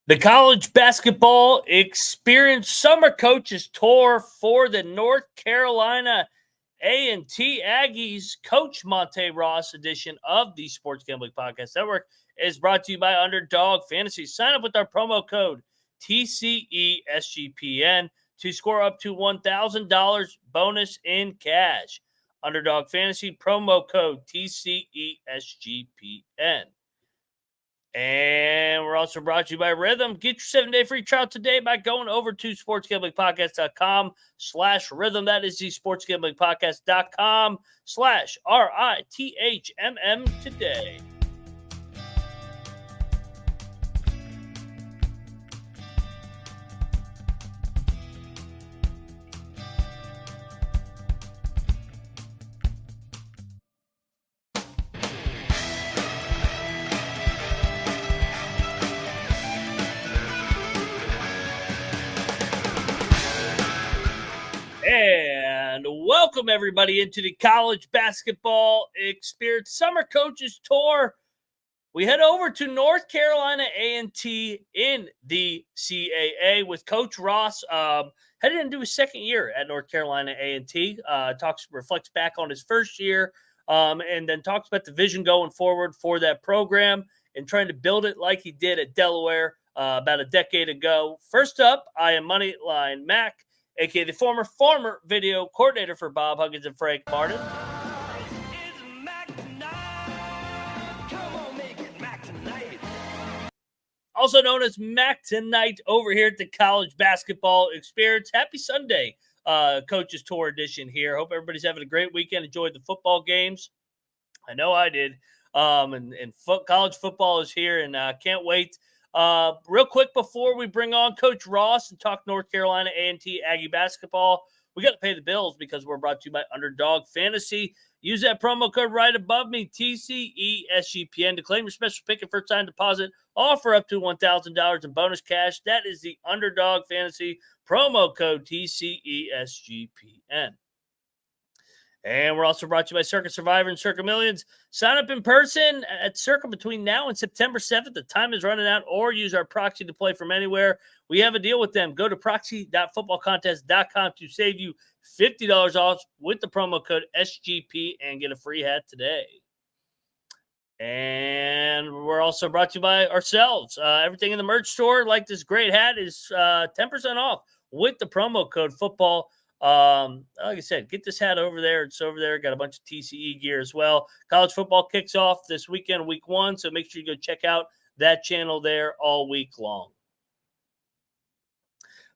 The college basketball experience summer coaches tour for the North Carolina A&T Aggies Coach Monte Ross edition of the Sports Gambling Podcast Network is brought to you by Underdog Fantasy. Sign up with our promo code TCESGPN to score up to $1,000 bonus in cash. Underdog Fantasy promo code TCESGPN. And we're also brought to you by Rhythm. Get your 7-day free trial today by going over to sportsgamblingpodcast.com/rhythm. That is the sportsgamblingpodcast.com/RITHMM today. And welcome everybody into the college basketball experience summer coaches tour. We head over to North Carolina A&T in the CAA with Coach Ross. Headed into his second year at North Carolina A&T. Reflects back on his first year, and then talks about the vision going forward for that program and trying to build it like he did at Delaware about a decade ago. First up, I am Moneyline Mac, a.k.a. the former video coordinator for Bob Huggins and Frank Martin. Also known as Mac Tonight over here at the College Basketball Experience. Happy Sunday, Coaches Tour edition here. Hope everybody's having a great weekend. Enjoyed the football games. I know I did. College football is here, and can't wait. Real quick before we bring on Coach Ross and talk North Carolina A&T Aggie basketball, we got to pay the bills because we're brought to you by Underdog Fantasy. Use that promo code right above me, TCESGPN, to claim your special pick and first-time deposit. Offer up to $1,000 in bonus cash. That is the Underdog Fantasy promo code TCESGPN. And we're also brought to you by Circa Survivor and Circa Millions. Sign up in person at Circa between now and September 7th. The time is running out, or use our proxy to play from anywhere. We have a deal with them. Go to proxy.footballcontest.com to save you $50 off with the promo code SGP and get a free hat today. And we're also brought to you by ourselves. Everything in the merch store, like this great hat, is 10% off with the promo code football. Like I said, get this hat over there. It's over there. Got a bunch of TCE gear as well. College football kicks off this weekend, week 1. So make sure you go check out that channel there all week long.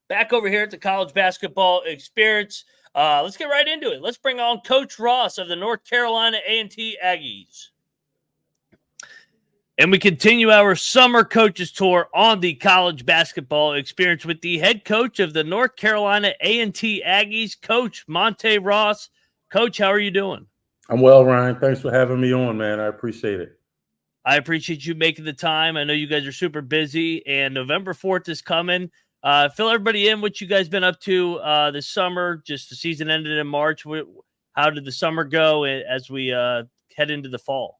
Back over here at the College Basketball Experience. Let's get right into it. Let's bring on Coach Ross of the North Carolina A&T Aggies. And we continue our summer coaches tour on the College Basketball Experience with the head coach of the North Carolina A&T Aggies, Coach Monte Ross. Coach, how are you doing? I'm well, Ryan. Thanks for having me on, man. I appreciate it. I appreciate you making the time. I know you guys are super busy, and November 4th is coming. Fill everybody in what you guys been up to this summer. Just the season ended in March. How did the summer go as we head into the fall?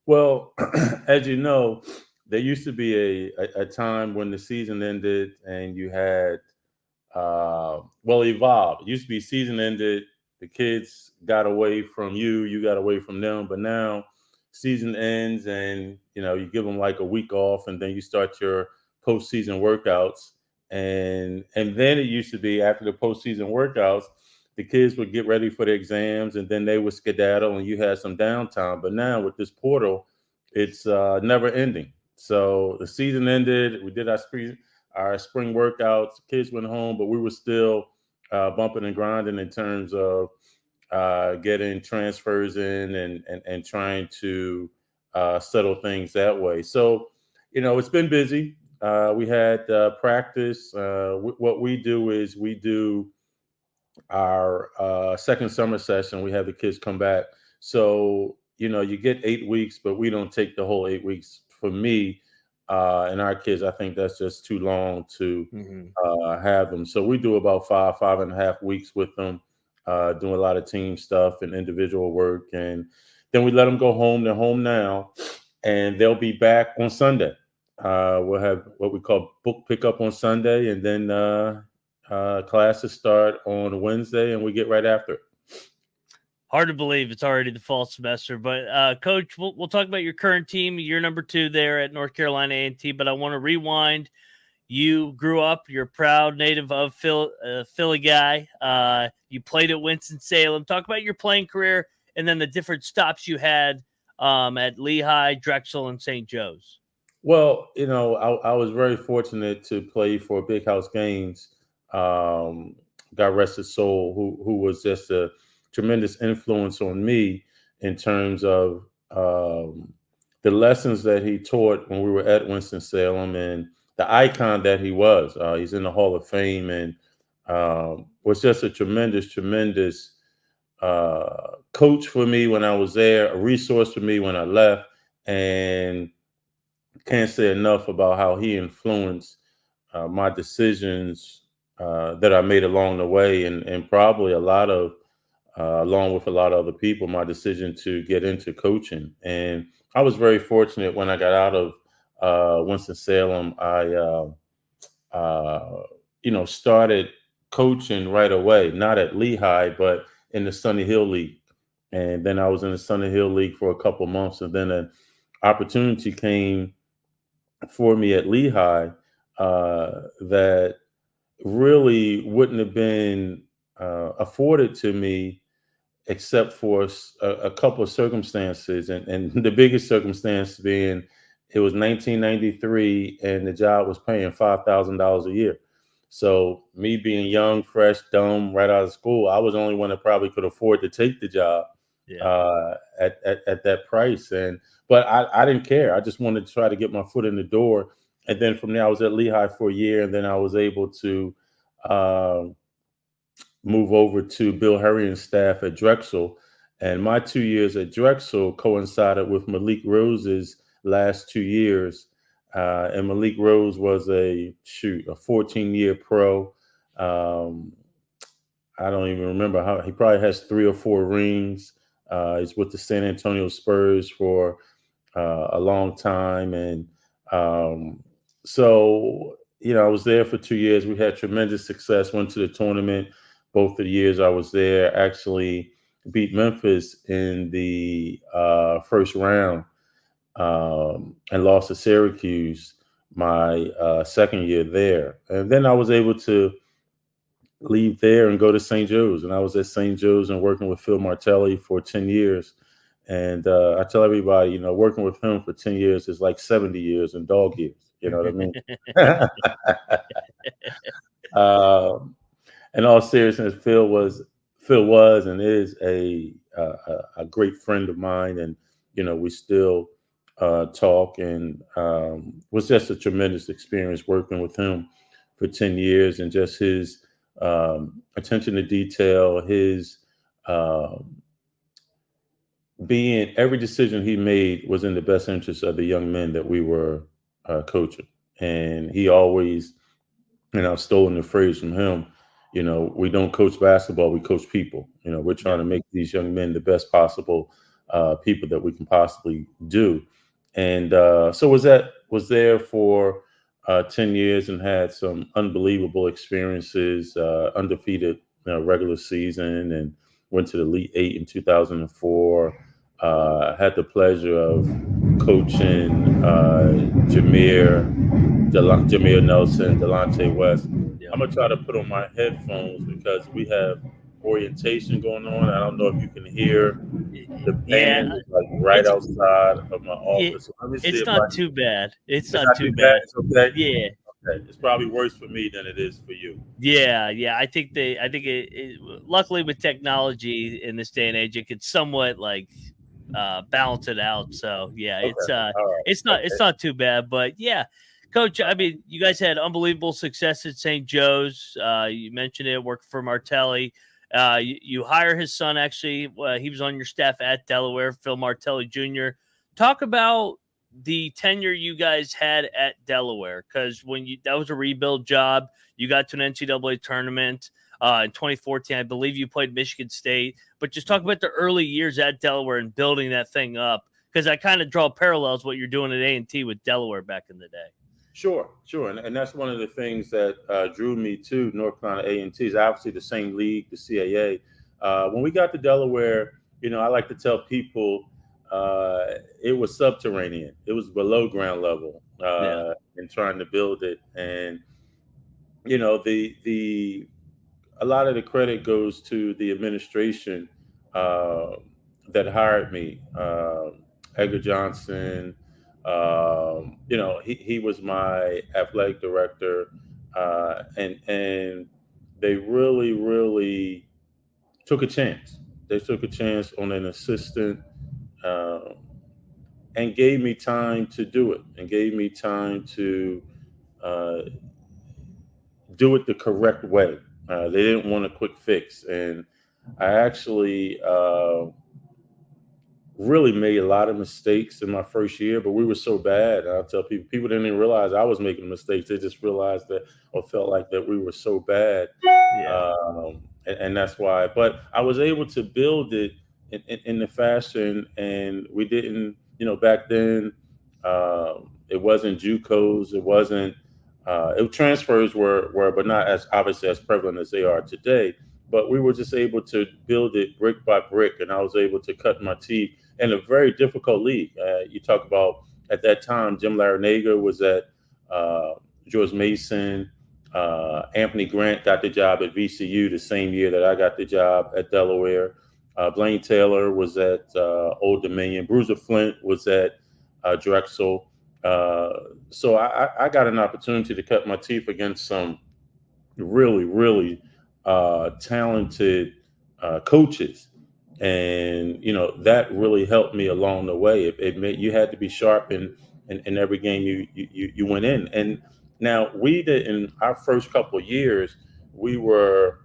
Well, as you know, there used to be a time when the season ended and you had, it evolved. It used to be season ended, the kids got away from you, you got away from them. But now season ends and, you give them like a week off and then you start your postseason workouts. And then it used to be after the postseason workouts, the kids would get ready for the exams and then they would skedaddle and you had some downtime. But now with this portal, it's never ending. So the season ended. We did our spring workouts. Kids went home, but we were still bumping and grinding in terms of getting transfers in and trying to settle things that way. So, it's been busy. We had practice. What we do is we do our second summer session. We have the kids come back. So, you get 8 weeks, but we don't take the whole 8 weeks. For me and our kids, I think that's just too long to have them. So we do about 5.5 weeks with them, doing a lot of team stuff and individual work. And then we let them go home. They're home now, and they'll be back on Sunday. We'll have what we call book pickup on Sunday, and then classes start on Wednesday, and we get right after it. Hard to believe it's already the fall semester, but Coach, we'll talk about your current team. You're number 2 there at North Carolina A&T, but I want to rewind. You grew up. You're a proud native of Philly guy. You played at Winston-Salem. Talk about your playing career and then the different stops you had at Lehigh, Drexel, and St. Joe's. Well, I was very fortunate to play for Big House Games. God rest his soul, who was just a tremendous influence on me in terms of the lessons that he taught when we were at Winston-Salem and the icon that he was. He's in the Hall of Fame and was just a tremendous coach for me when I was there, a resource for me when I left, and can't say enough about how he influenced my decisions that I made along the way, and probably along with a lot of other people, my decision to get into coaching. And I was very fortunate when I got out of Winston-Salem. I started coaching right away, not at Lehigh, but in the Sunny Hill League. And then I was in the Sunny Hill League for a couple months, and then an opportunity came for me at Lehigh that really wouldn't have been afforded to me except for a couple of circumstances. And the biggest circumstance being it was 1993 and the job was paying $5,000 a year. So me being young, fresh, dumb, right out of school, I was the only one that probably could afford to take the job at that price. But I didn't care. I just wanted to try to get my foot in the door. And then from there, I was at Lehigh for a year, and then I was able to move over to Bill Herrian's staff at Drexel. And my 2 years at Drexel coincided with Malik Rose's last 2 years. And Malik Rose was a 14-year pro. I don't even remember how. He probably has 3 or 4 rings. He's with the San Antonio Spurs for a long time. And so, I was there for 2 years. We had tremendous success, went to the tournament. Both of the years I was there, actually beat Memphis in the first round and lost to Syracuse my second year there. And then I was able to leave there and go to St. Joe's. And I was at St. Joe's and working with Phil Martelli for 10 years. And I tell everybody, working with him for 10 years is like 70 years in dog years. You know what I mean? In all seriousness, Phil was and is a great friend of mine, and we still talk. And was just a tremendous experience working with him for 10 years, and just his attention to detail, his being every decision he made was in the best interest of the young men that we were coaching. And he always, and I've stolen the phrase from him, we don't coach basketball, we coach people. We're trying to make these young men the best possible people that we can possibly do. And so was there for 10 years and had some unbelievable experiences, undefeated regular season, and went to the Elite Eight in 2004. Had the pleasure of coaching Jameer Nelson, Delonte West. I'm going to try to put on my headphones because we have orientation going on. I don't know if you can hear the band right outside of my office. So let me see it's not too bad. It's not too bad. bad. It's okay. Yeah. Okay. It's probably worse for me than it is for you. Yeah. I think it luckily with technology in this day and age, it could somewhat balance it out. So yeah, okay. It's not too bad, but yeah. Coach, I mean, you guys had unbelievable success at St. Joe's. You mentioned it, worked for Martelli. You hire his son, actually. He was on your staff at Delaware, Phil Martelli Jr. Talk about the tenure you guys had at Delaware, because that was a rebuild job. You got to an NCAA tournament in 2014. I believe you played Michigan State. But just talk about the early years at Delaware and building that thing up, because I kind of draw parallels what you're doing at A&T with Delaware back in the day. Sure. And that's one of the things that drew me to North Carolina A&T is obviously the same league, the CAA. When we got to Delaware, I like to tell people it was subterranean. It was below ground level in trying to build it. And, the a lot of the credit goes to the administration that hired me. Edgar Johnson, he was my athletic director, and they really, really took a chance. They took a chance on an assistant, and gave me time to do it, and gave me time to uh, do it the correct way. They didn't want a quick fix, and I actually really made a lot of mistakes in my first year, but we were so bad. I'll tell people didn't even realize I was making mistakes. They just realized that or felt like that we were so bad. And that's why. But I was able to build it in the fashion, and we didn't, back then, it wasn't JUCOs, it wasn't, transfers were, but not as obviously as prevalent as they are today. But we were just able to build it brick by brick, and I was able to cut my teeth in a very difficult league. You talk about at that time, Jim Larinaga was at George Mason. Anthony Grant got the job at VCU the same year that I got the job at Delaware. Blaine Taylor was at Old Dominion. Bruiser Flint was at Drexel. So I got an opportunity to cut my teeth against some really, really talented coaches. And, that really helped me along the way. It meant you had to be sharp in every game you went in. And now we did in our first couple of years, we were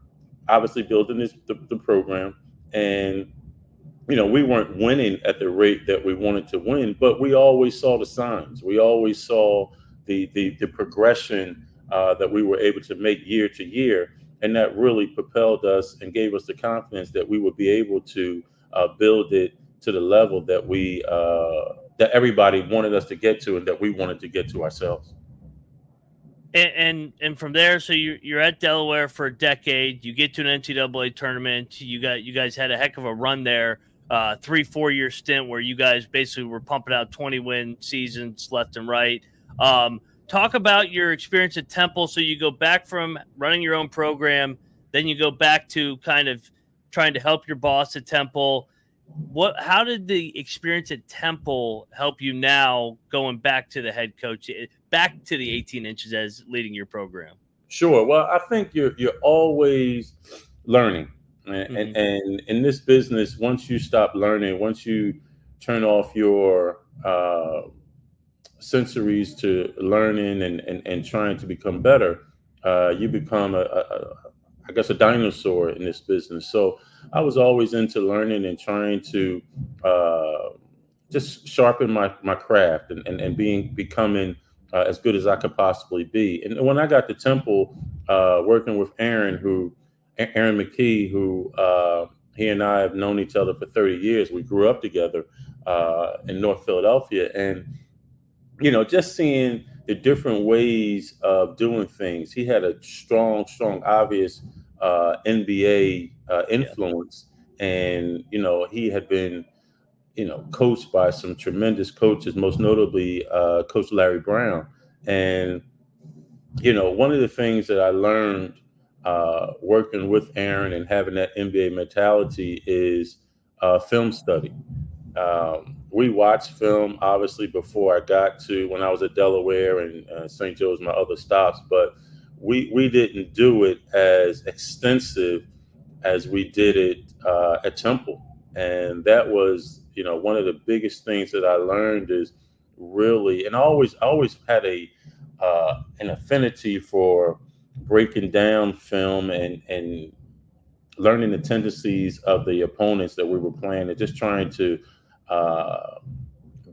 obviously building the program, and we weren't winning at the rate that we wanted to win, but we always saw the signs. We always saw the progression that we were able to make year to year, and that really propelled us and gave us the confidence that we would be able to build it to the level that that everybody wanted us to get to, and that we wanted to get to ourselves. And from there, so you're at Delaware for a decade. You get to an NCAA tournament. You guys had a heck of a run there. 3-4 year stint where you guys basically were pumping out 20-win seasons left and right. Talk about your experience at Temple. So you go back from running your own program, then you go back to kind of trying to help your boss at Temple. How did the experience at Temple help you now going back to the head coach, back to the 18 inches as leading your program? Sure. Well, I think you're always learning. And in this business, once you stop learning, once you turn off your sensories to learning and trying to become better, you become I guess a dinosaur in this business. So I was always into learning and trying to just sharpen my craft and becoming as good as I could possibly be. And when I got to Temple, working with Aaron McKie, who he and I have known each other for 30 years. We grew up together in North Philadelphia. And, just seeing the different ways of doing things. He had a strong, obvious NBA influence. And, he had been, coached by some tremendous coaches, most notably Coach Larry Brown. And, one of the things that I learned working with Aaron and having that NBA mentality is film study. We watched film, obviously, before I got to when I was at Delaware and St. Joe's, my other stops, but we didn't do it as extensive as we did it at Temple. And that was, one of the biggest things that I learned is really, and I always had an affinity for breaking down film and learning the tendencies of the opponents that we were playing and just trying to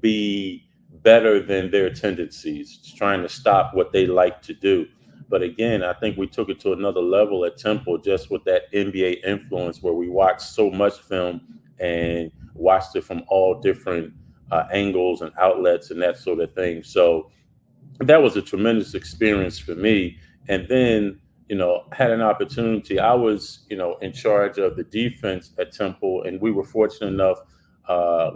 be better than their tendencies, just trying to stop what they like to do. But again, I think we took it to another level at Temple just with that NBA influence where we watched so much film and watched it from all different angles and outlets and that sort of thing. So that was a tremendous experience for me. And then, had an opportunity. I was, in charge of the defense at Temple, and we were fortunate enough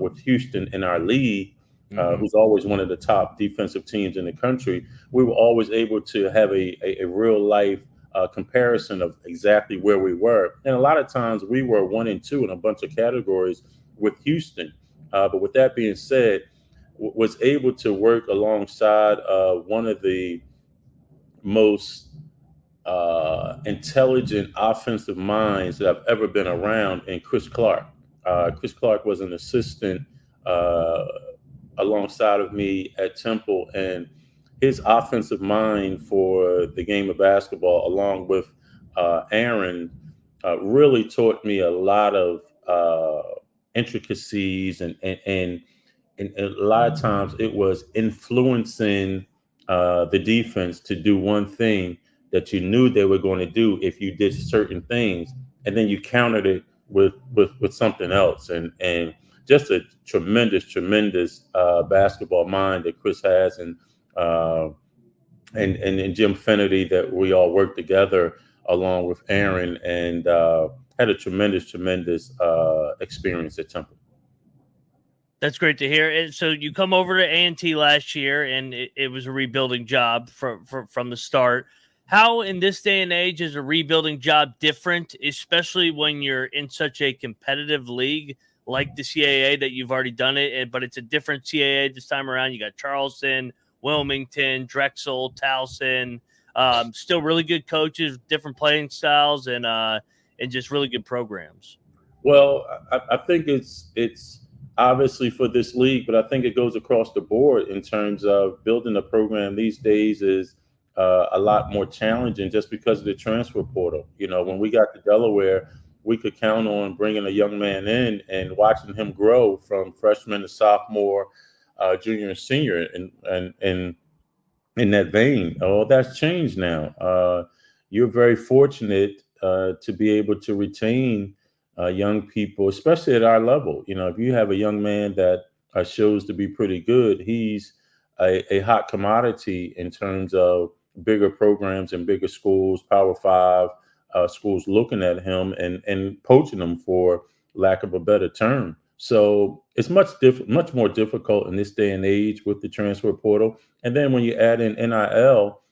with Houston in our league, who's always one of the top defensive teams in the country. We were always able to have a real life comparison of exactly where we were. And a lot of times we were 1 and 2 in a bunch of categories with Houston. But with that being said, was able to work alongside one of the most intelligent offensive minds that I've ever been around in Chris Clark. Chris Clark was an assistant uh, alongside of me at Temple, and his offensive mind for the game of basketball, along with Aaron, really taught me a lot of intricacies and a lot of times it was influencing the defense to do one thing that you knew they were going to do if you did certain things, and then you countered it with something else. And just a tremendous basketball mind that Chris has, uh, and Jim Finnerty, that we all worked together along with Aaron, and had a tremendous experience at Temple. That's great to hear. And so you come over to A&T last year, and it was a rebuilding job from the start. How in this day and age is a rebuilding job different, especially when you're in such a competitive league like the CAA that you've already done it, but it's a different CAA this time around? You got Charleston, Wilmington, Drexel, Towson, still really good coaches, different playing styles, and just really good programs. Well, I think it's obviously for this league, but I think it goes across the board in terms of building a program these days is a lot more challenging just because of the transfer portal. When we got to Delaware, we could count on bringing a young man in and watching him grow from freshman to sophomore, junior and senior, and in that vein. Oh, that's changed now. You're very fortunate to be able to retain young people, especially at our level. If you have a young man that shows to be pretty good, he's a hot commodity in terms of bigger programs and bigger schools, Power Five schools looking at him and poaching him, for lack of a better term. So it's much more difficult in this day and age with the transfer portal. And then when you add in NIL,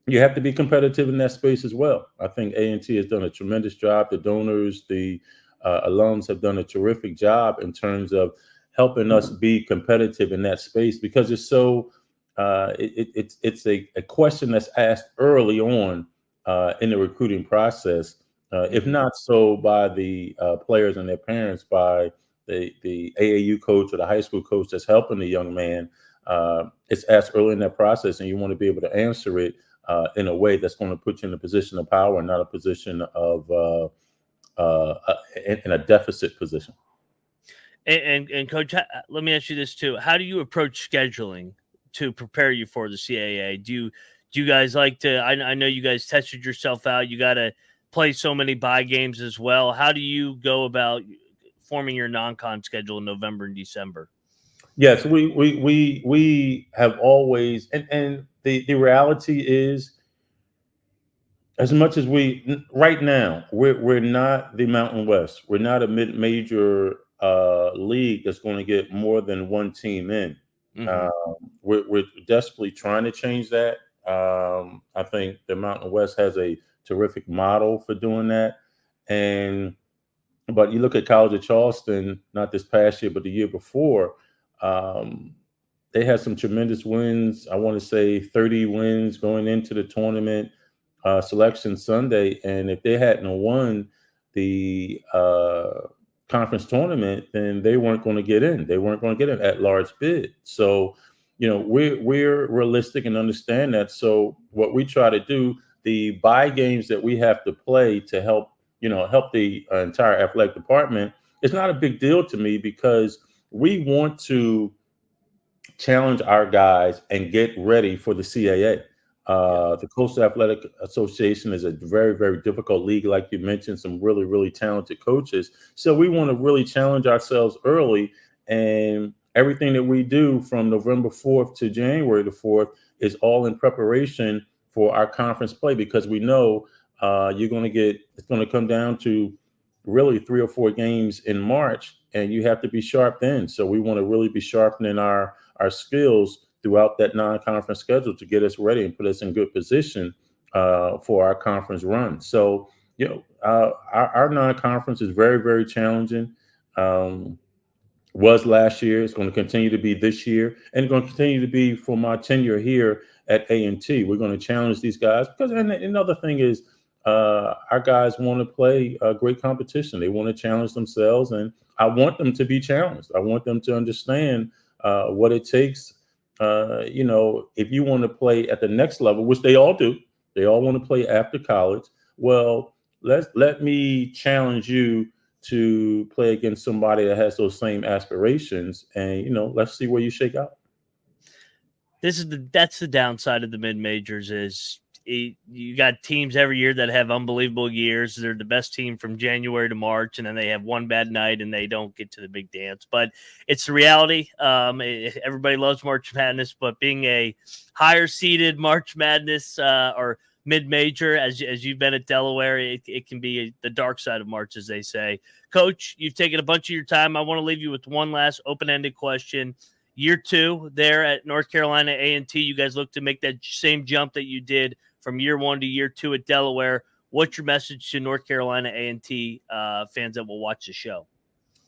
you have to be competitive in that space as well. I think A&T has done a tremendous job. The donors, the alums have done a terrific job in terms of helping us be competitive in that space, because it's so it's a question that's asked early on in the recruiting process, if not so by the players and their parents, by the AAU coach or the high school coach that's helping the young man. It's asked early in that process, and you want to be able to answer it in a way that's going to put you in a position of power, not a position of in a deficit position. And Coach, let me ask you this too: how do you approach scheduling to prepare you for the CAA? Do you guys like to? I know you guys tested yourself out. You got to play so many bye games as well. How do you go about forming your non-con schedule in November and December? Yes, we have always, and the reality is, as much as right now, we're not the Mountain West. We're not a major league that's going to get more than one team in. We're desperately trying to change that. I think the Mountain West has a terrific model for doing that. But you look at College of Charleston, not this past year, but the year before, they had some tremendous wins. I want to say 30 wins going into the tournament selection Sunday. And if they hadn't won the conference tournament, then they weren't going to get in. They weren't going to get an at-large bid. So, we're realistic and understand that. So what we try to do, the bye games that we have to play to help the entire athletic department, it's not a big deal to me, because we want to challenge our guys and get ready for the CAA. The Coastal Athletic Association is a very, very difficult league. Like you mentioned, some really, really talented coaches. So we want to really challenge ourselves early And everything that we do from November 4th to January the 4th is all in preparation for our conference play, because we know it's going to come down to really 3 or 4 games in March, and you have to be sharp then. So we want to really be sharpening our skills throughout that non-conference schedule to get us ready and put us in good position for our conference run. So, our non-conference is very, very challenging. Was last year, it's going to continue to be this year, and it's going to continue to be for my tenure here at A&T. We're going to challenge these guys because, and another thing is, our guys want to play great competition. They want to challenge themselves, and I want them to be challenged. I want them to understand what it takes. If you want to play at the next level, which they all do, they all want to play after college. Well, let me challenge you to play against somebody that has those same aspirations, and let's see where you shake out. That's the downside of the mid-majors is you got teams every year that have unbelievable years. They're the best team from January to March, and then they have one bad night and they don't get to the big dance. But it's the reality. Everybody loves March Madness, but being a higher-seeded March Madness or mid-major, as you've been at Delaware, it can be the dark side of March, as they say. Coach, you've taken a bunch of your time. I want to leave you with one last open-ended question. Year 2 there at North Carolina A&T, you guys look to make that same jump that you did from year 1 to year 2 at Delaware. What's your message to North Carolina A&T fans that will watch the show?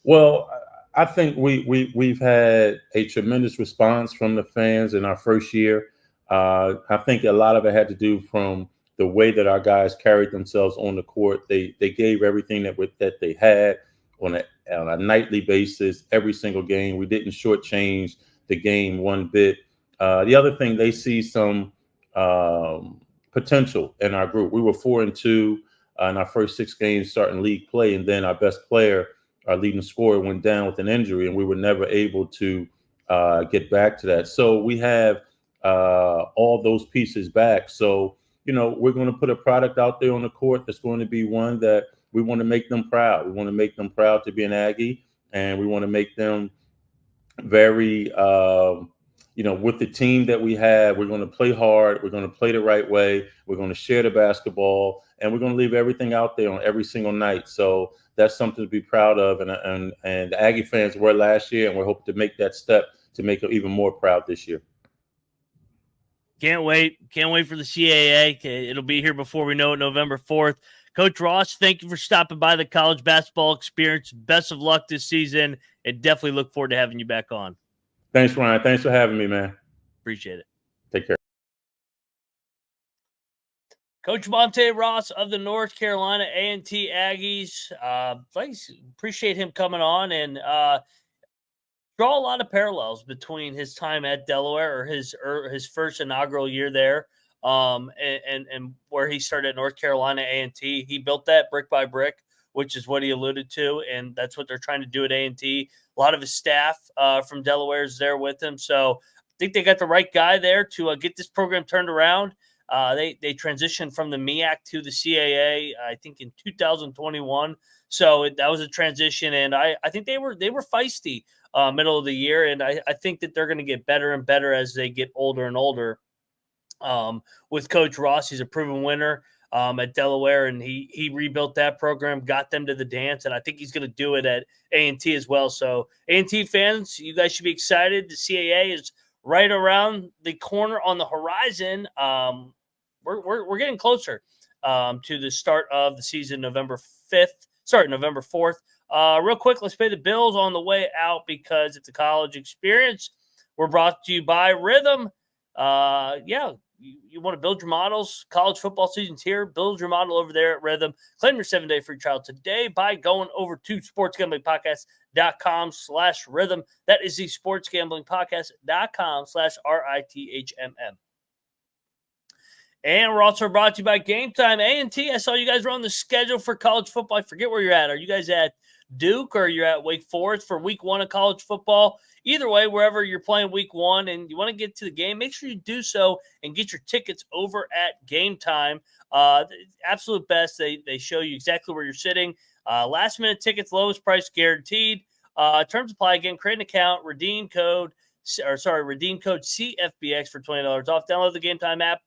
Well, I think we've had a tremendous response from the fans in our first year. I think a lot of it had to do from the way that our guys carried themselves on the court. They gave everything that they had on a nightly basis, every single game. We didn't shortchange the game one bit. The other thing, they see some potential in our group. We were 4-2 in our first 6 games starting league play, and then our best player, our leading scorer, went down with an injury, and we were never able to get back to that. So we have all those pieces back. So, we're going to put a product out there on the court that's going to be one that we want to make them proud. We want to make them proud to be an Aggie, and we want to make them very, with the team that we have, we're going to play hard. We're going to play the right way. We're going to share the basketball, and we're going to leave everything out there on every single night. So that's something to be proud of. And the Aggie fans were last year, and we're hoping to make that step to make them even more proud this year. Can't wait. Can't wait for the CAA. It'll be here before we know it, November 4th. Coach Ross, thank you for stopping by the College Basketball Experience. Best of luck this season, and definitely look forward to having you back on. Thanks, Ryan. Thanks for having me, man. Appreciate it. Take care. Coach Monte Ross of the North Carolina A&T Aggies. Appreciate him coming on and draw a lot of parallels between his time at Delaware or his first inaugural year there and where he started at North Carolina A&T. He built that brick by brick, which is what he alluded to, and that's what they're trying to do at A&T. A lot of his staff from Delaware is there with him, so I think they got the right guy there to get this program turned around. They transitioned from the MEAC to the CAA, I think, in 2021. So that was a transition, and I think they were feisty middle of the year, and I think that they're going to get better and better as they get older and older. With Coach Ross, he's a proven winner at Delaware, and he rebuilt that program, got them to the dance, and I think he's going to do it at A&T as well. So A&T fans, you guys should be excited. The CAA is right around the corner on the horizon. We're getting closer to the start of the season, November 4th. Real quick, let's pay the bills on the way out because it's a college experience. We're brought to you by Rhythm. You want to build your models. College football season's here. Build your model over there at Rhythm. Claim your 7-day free trial today by going over to sportsgamblingpodcast.com/rhythm. That is the sportsgamblingpodcast.com/RITHMM. And we're also brought to you by Game Time. A&T, I saw you guys were on the schedule for college football. I forget where you're at. Are you guys at Duke or you're at Wake Forest for week 1 of college football? Either way, wherever you're playing week 1 and you want to get to the game, make sure you do so and get your tickets over at Game Time. Absolute best. They show you exactly where you're sitting. Last-minute tickets, lowest price guaranteed. Terms apply. Again, create an account, redeem code CFBX for $20 off. Download the Game Time app.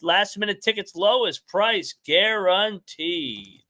Last minute tickets, lowest price guaranteed.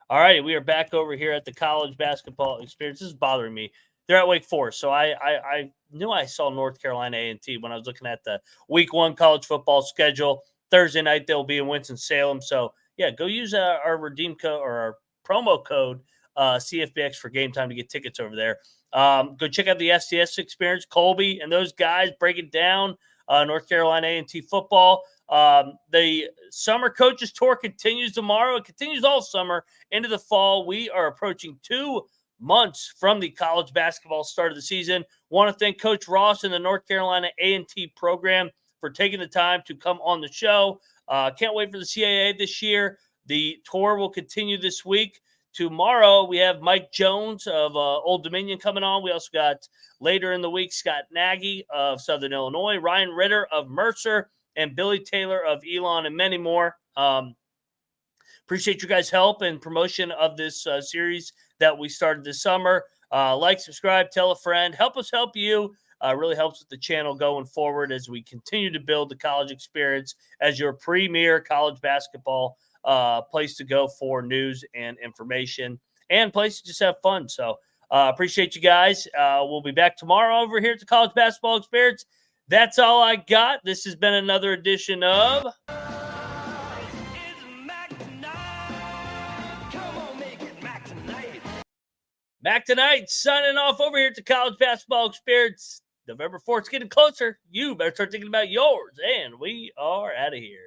All right, we are back over here at the college basketball experience. This is bothering me. They're at Wake Forest, so I knew I saw North Carolina A&T when I was looking at the Week 1 college football schedule. Thursday night they'll be in Winston-Salem. So yeah, go use our redeem code or our promo code CFBX for Game Time to get tickets over there. Go check out the FCS experience. Colby and those guys break it down. North Carolina A&T football. The summer coaches tour continues tomorrow. It continues all summer into the fall. We are approaching 2 months from the college basketball start of the season. Want to thank Coach Ross and the North Carolina A&T program for taking the time to come on the show. Can't wait for the CAA this year. The tour will continue this week. Tomorrow, we have Mike Jones of Old Dominion coming on. We also got later in the week Scott Nagy of Southern Illinois, Ryan Ritter of Mercer, and Billy Taylor of Elon, and many more. Appreciate you guys' help and promotion of this series that we started this summer. Like, subscribe, tell a friend. Help us help you. Really helps with the channel going forward as we continue to build the college experience as your premier college basketball place to go for news and information and place to just have fun. So appreciate you guys. We'll be back tomorrow over here at the College Basketball Experience. That's all I got. This has been another edition of Mac Tonight, signing off over here at the College Basketball Experience. November 4th is getting closer. You better start thinking about yours. And we are out of here.